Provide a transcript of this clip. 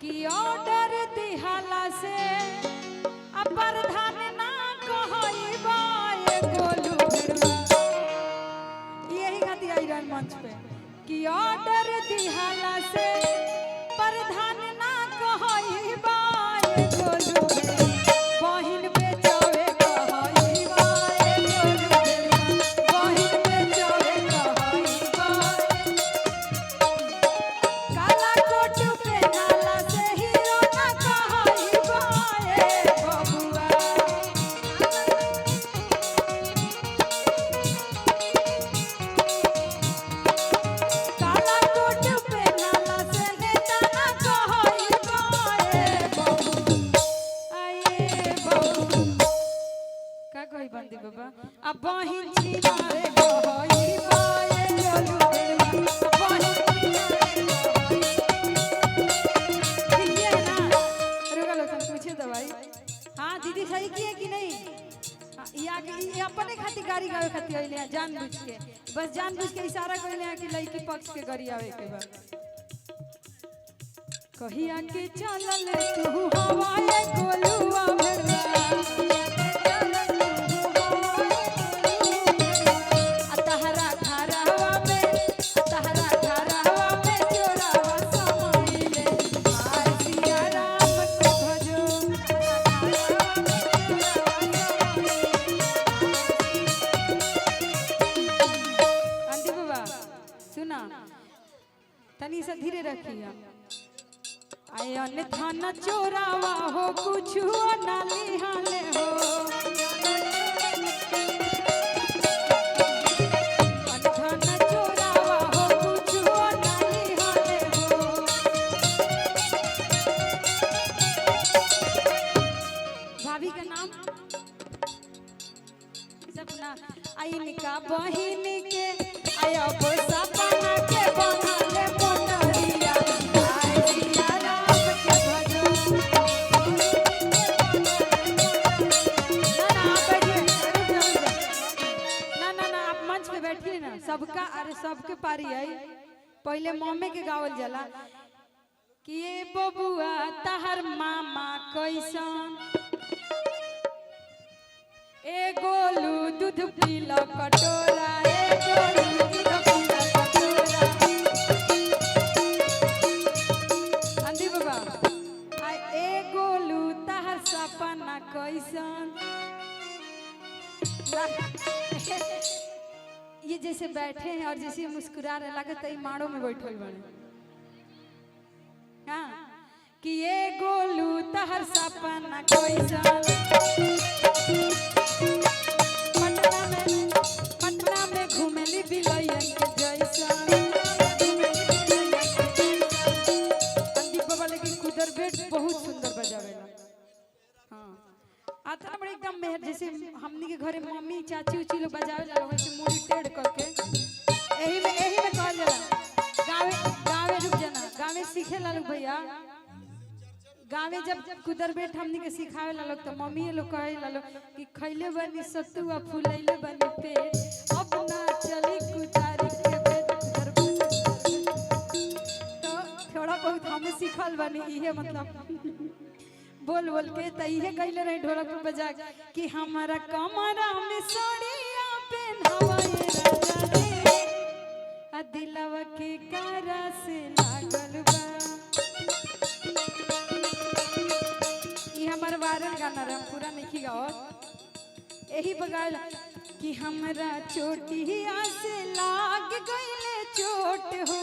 कि ऑर्डर दिहाला से अपर धान ना कहइबा ए गोलू भेड़वा। यही खातिर आई रहन मंच पे कि ऑर्डर दिहाला से प्रधान ना कहइबा ए गोलू भेड़वा। बहिन बेचावे कहइबा ए गोलू भेड़वा। बहिन बेचावे कहइबा काला कोट पहनाला से हीरो ना कहइबा ए बबुआ। काला कोट पहनाला से नेता ना कहइबा ए बबुआ। आए बबुआ का कहि बंदी बाबा आ बहिन छिनारे कहइबा ए गोलू भेड़वा। बहिन छिनारे कहइबा ना रुका लो सब पूछे तो भाई। हाँ दीदी सही की है कि नहीं? हाँ, ये अपने खातिर गाड़ी गावे खातिर आइले हैं जानबूझ के। बस जानबूझ के इशारा कइले हैं कि लड़की पक्ष के गाड़ी आवे के बा। कहिया के चलल तू हवाए गोलुआ भेड़वा। आ तहरा घरवा में चोरावा समाइले। आय सिया राम के भजो। आंटी बाबा सुना तनी से धीरे रखिया। आय अन्यथा न चोरावा हो कुछ ना लिहाले हो। अन्यथा न चोरावा हो कुछ ना लिहाले हो। भाभी का नाम सपना आइनिका बहिन के आयब सपना के बनले मोटरिया। आय सिया राम के भजो। ना आप बैठिए ना आप मंच पे बैठिए ना। सबका अरे सबके पारी आई पहले मम्मी के गावल जाला कि ए बबुआ तहर मामा कैसन। ए गोलू दूध पीला कटोरा। ए गोलू दूध पीला कटोरा। आंधी बाबा आय ए गोलू तहर सपना कैसन। ये जैसे बैठे हैं और जैसे मुस्कुरा रहे लगता है माड़ों में बैठल बने। हाँ कि ये गोलू तहर सपना कैसन। पटना में घूमेली बिलैयन के जैसन। संदीप बाबा लेकिन कुदर बेट बहुत सुंदर बजावेला। हाँ आता ना बड़े एकदम मेहर जैसे हमनी के घरे मम्मी चाची उची लोग बजावे जाला वैसे मुड़ी टेढ़ करके एही में कहल जाला। गावे रुक जाना गावे सीखे ला लोग भैया। गावे जब कुदर बेट हमनी के सिखावे ला लोग तो मम्मी लोग कहे ला लोग कि खइले बनी सत्तुआ फुलैले बनी पेट। अब ना चली कुतारी के बेट कुदर बेट। तो थोड़ा बहुत हम सीखल बनी इहे मतलब बोल बोल के त इहे गइले रही ढोलक पे बजा कि हमारा कमरा में साड़िया पहनावा ए राजा रे। आ दिलवा के कारा से लागल बा। ये हमार वायरल गाना रे पूरा नहीं गावत। यही बगाल कि हमरा चोटिया से लाग गइले चोट हो